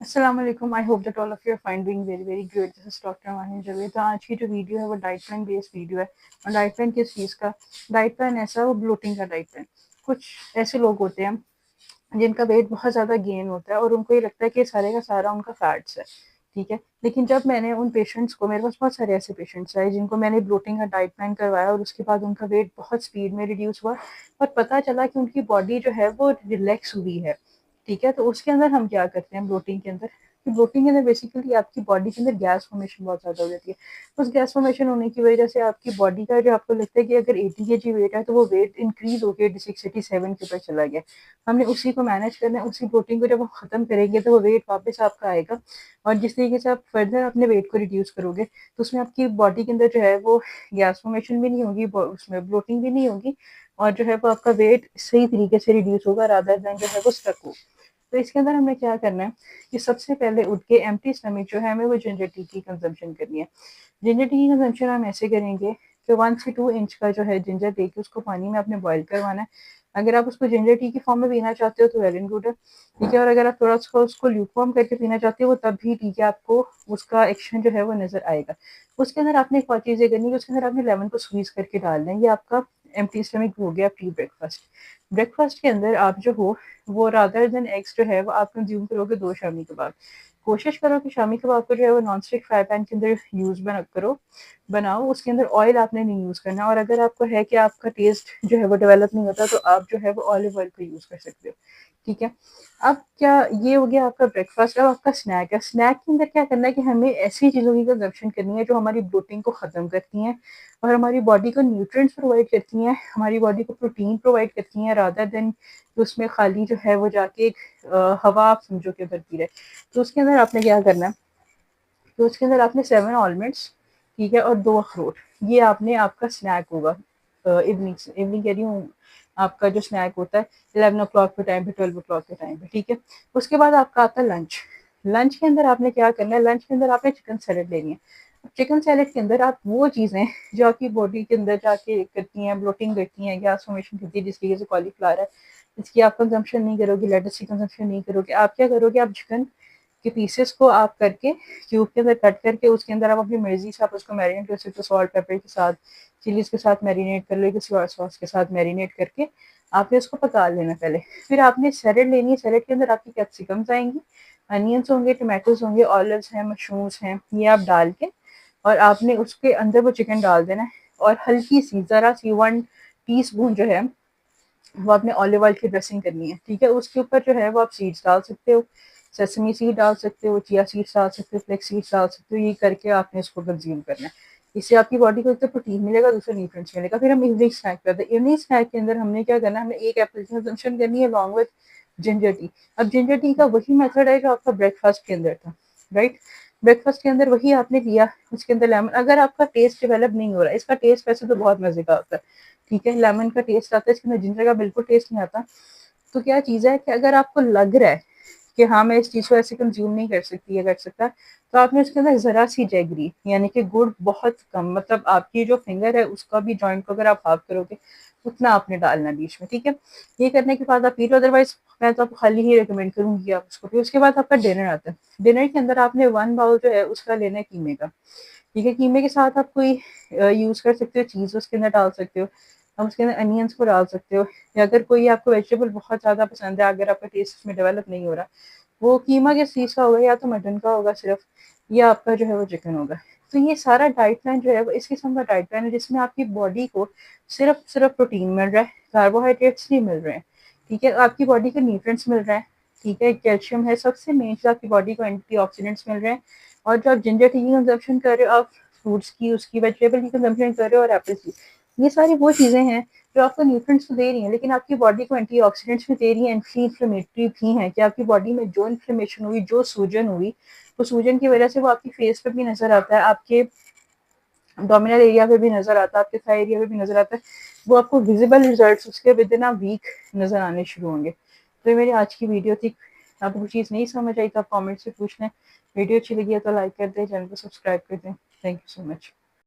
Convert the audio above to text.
अस्सलाम वालेकुम। I hope that all of you are fine doing very very good. This is doctor Mahir Javed. तो आज की जो वीडियो है वो डाइट प्लान बेस्ड वीडियो है। और डाइट प्लान किस चीज़ का? डाइट प्लान ऐसा, वो ब्लोटिंग का डाइट प्लान। कुछ ऐसे लोग होते हैं जिनका वेट बहुत ज़्यादा गेन होता है और उनको ये लगता है कि सारे का सारा उनका फैट्स है, ठीक है। लेकिन जब मैंने उन पेशेंट्स को, मेरे पास बहुत सारे ऐसे पेशेंट्स आए जिनको मैंने ब्लोटिंग का डाइट प्लान करवाया और उसके बाद उनका वेट बहुत स्पीड में रिड्यूस हुआ और पता चला कि उनकी बॉडी जो है वो रिलैक्स हुई है, ठीक है। तो उसके अंदर हम क्या करते हैं ब्लोटिंग के अंदर, कि ब्लोटिंग के अंदर बेसिकली आपकी बॉडी के अंदर गैस फॉर्मेशन बहुत ज़्यादा हो जाती है। उस गैस फॉर्मेशन होने की वजह से आपकी बॉडी का जो, आपको लगता है कि अगर 80 kg वेट है तो वो वेट इंक्रीज होकर 687 के ऊपर चला गया। हमने उसी को मैनेज करना है। उसी प्रोटीन को जब हम ख़त्म करेंगे तो वो वेट वापस आपका आएगा। और जिस तरीके से आप फर्दर अपने वेट को रिड्यूस करोगे तो उसमें आपकी बॉडी के अंदर जो है वो गैस फॉर्मेशन भी नहीं होगी, उसमें ब्लोटिंग भी नहीं होगी, और जो है वो आपका वेट सही तरीके से रिड्यूस होगा रादर देन जो है वो स्टक हो। तो इसके अंदर हमें क्या करना है कि सबसे पहले उठ के एम्प्टी स्टमक जो है हमें वो जिंजर टी की कंजम्पशन करनी है। जिंजर टी की कंजम्पशन हम ऐसे करेंगे कि 1 से 2 इंच का जो है जिंजर लेके उसको पानी में आपने बॉईल करवाना है। अगर आप उसको जिंजर टी की फॉर्म में पीना चाहते हो तो वेल एंड गुड है, ठीक है। और अगर आप थोड़ा सा उसको ल्यूकवार्म करके पीना चाहते हो तब भी ठीक है, आपको उसका एक्शन जो है वो नज़र आएगा। उसके अंदर आपने एक और चीज़ ये करनी है, उसके अंदर आपने लेमन को स्क्वीज़ करके डालना है। ये आपका एम्प्टी स्टमक हो गया प्री ब्रेकफास्ट। ब्रेकफास्ट के अंदर आप जो हो वो रादर देन एग्स जो है वो आप कंज्यूम करोगे 2 शामी कबाब। कोशिश करो कि शामी कबाब को जो है वो नॉन स्टिक फ्राई पैन के अंदर यूज़ बनाओ। उसके अंदर ऑयल आपने नहीं यूज़ करना। और अगर आपको है कि आपका टेस्ट जो है वो डेवलप नहीं होता तो आप जो है वो ऑलिव ऑयल का यूज़ कर सकते हो, ठीक है। अब क्या, ये हो गया आपका ब्रेकफास्ट। अब आपका स्नैक है। स्नैक के अंदर क्या करना है कि हमें ऐसी चीज़ों की कंजप्शन करनी है जो हमारी ब्लोटिंग को ख़त्म करती हैं और हमारी बॉडी को न्यूट्रिएंट्स प्रोवाइड करती हैं, हमारी बॉडी को प्रोटीन प्रोवाइड करती हैं, रादर देन उसमें खाली जो है वो जाके एक हवा आप समझो कि भरती रहे। तो उसके अंदर आपने क्या करना है, तो उसके अंदर आपने 7 ऑलमंड्स, ठीक है, और 2 अखरोट, ये आपने आपका स्नैक होगा। इवनिंग इवनिंग कह रही हूँ, आपका जो स्नैक होता है 11 o'clock के टाइम पे, 12 o'clock के टाइम पे, ठीक है। उसके बाद आपका आता है लंच। लंच के अंदर आपने क्या करना है, लंच के अंदर आपने चिकन सैलेड लेनी है। चिकन सैलेड के अंदर आप वो चीज़ें जो आपकी बॉडी के अंदर जाके करती हैं, ब्लोटिंग करती हैं, गैस फॉर्मेशन करती है, जिस तरीके से कॉलीफ्लावर है, इसकी आप कंजम्पशन नहीं करोगे, लेटस की कंजम्पशन नहीं करोगे। आप क्या करोगे, आप चिकन के पीसेस को आप करके क्यूब के अंदर कट करके उसके अंदर आप अपनी मर्जी से आप उसको मैरिनेट कर सकते हो, सॉल्ट पेपर के साथ, चिलीज के साथ मैरिनेट कर लो, किसी और सॉस के साथ मैरिनेट करके आपने उसको पका लेना पहले। फिर आपने सैलेड लेनी है। सैलेड के अंदर आपकी कैप्सिकम्स आएंगी, अनियंस होंगे, टमाटोज होंगे, ऑलिव्स हैं, मशरूम्स हैं, ये आप डाल के और आपने उसके अंदर वो चिकन डाल देना है। और हल्की सी ज़रा सी 1 टीस्पून जो है वो आपने ऑलिव ऑयल की ड्रेसिंग करनी है, ठीक है। उसके ऊपर जो है वो आप सीड्स डाल सकते हो, सेसमी सीड डाल सकते हो, चिया सीड्स डाल सकते हो, फ्लेक्स सीड्स डाल सकते हो। ये करके आपने इसको कंज्यूम करना है। इससे आपकी बॉडी को एक तो प्रोटीन मिलेगा, दूसरा न्यूट्रिएंट्स मिलेगा। फिर हम इवनिंग स्नैक करते हैं। इवनिंग स्नैक के अंदर हमने क्या करना है, हमने 1 एप्पल की कंजम्पशन करनी है अलॉन्ग विद जिंजर टी। अब जिंजर टी का वही मेथड है जो आपका ब्रेकफास्ट के अंदर था, राइट। ब्रेकफास्ट के अंदर वही आपने लिया, उसके अंदर लेमन। अगर आपका टेस्ट डेवलप नहीं हो रहा है, इसका टेस्ट वैसे तो बहुत मजे का होता है, ठीक है, लेमन का टेस्ट आता है, इसके अंदर जिंजर का बिल्कुल टेस्ट नहीं आता। तो क्या चीज़ है कि अगर आपको लग रहा है कि हाँ मैं इस चीज़ को ऐसे कंज्यूम नहीं कर सकती या कर सकता, तो आपने उसके अंदर ज़रा सी जैगरी यानी कि गुड़ बहुत कम, मतलब आपकी जो फिंगर है उसका भी जॉइंट को अगर आप हाफ करोगे उतना आपने डालना बीच में, ठीक है। ये करने के बाद आप पी लो, अदरवाइज मैं तो आपको खाली ही रिकमेंड करूंगी आप उसको पी। उसके बाद आपका डिनर आता है। डिनर के अंदर आपने 1 बाउल जो है उसका लेना है कीमे का, ठीक है। कीमे के साथ आप कोई यूज़ कर सकते हो, चीज़ उसके अंदर डाल सकते हो, आप उसके अंदर अनियंस को डाल सकते हो, या अगर कोई आपको वेजिटेबल बहुत ज़्यादा पसंद है, अगर आपका टेस्ट इसमें डेवलप नहीं हो रहा, वो कीमा किस चीज़ का होगा, या तो मटन का होगा सिर्फ, या आपका जो है वो चिकन होगा। तो ये सारा डाइट प्लान जो है वो इस किस्म का डाइट प्लान है जिसमें आपकी बॉडी को सिर्फ सिर्फ प्रोटीन मिल रहा है, कार्बोहाइड्रेट्स नहीं मिल रहे हैं, ठीक है। आपकी बॉडी को न्यूट्रिएंट्स मिल रहे हैं, ठीक है, कैल्शियम है, सबसे मेन चीज़ आपकी बॉडी को एंटीऑक्सीडेंट्स मिल रहे हैं। और जो आप जिंजर टी की कंजप्शन कर रहे हो, आप फ्रूट्स की, उसकी, वेजिटेबल की कंजप्शन कर रहे हो, और एप्पल की, ये सारी वो चीज़ें हैं जो आपको न्यूट्रिएंट्स तो दे रही हैं लेकिन आपकी बॉडी को एंटीऑक्सीडेंट्स भी दे रही हैं, एंटी इन्फ्लेमेटरी भी हैं, कि आपकी बॉडी में जो इन्फ्लेमेशन हुई, जो सूजन हुई, तो सूजन की वजह से वो आपकी फेस पे भी नजर आता है, आपके डोमिनल एरिया पे भी नजर आता है, आपके थाई एरिया पे भी नजर आता है। वो आपको विजिबल रिजल्ट्स उसके विद इन अ वीक नजर आने शुरू होंगे। तो ये मेरी आज की वीडियो थी। आपको कुछ चीज़ नहीं समझ आई तो आप कमेंट से पूछ लें। वीडियो अच्छी लगी है तो लाइक कर दें, चैनल को सब्सक्राइब कर दें। Thank you so much.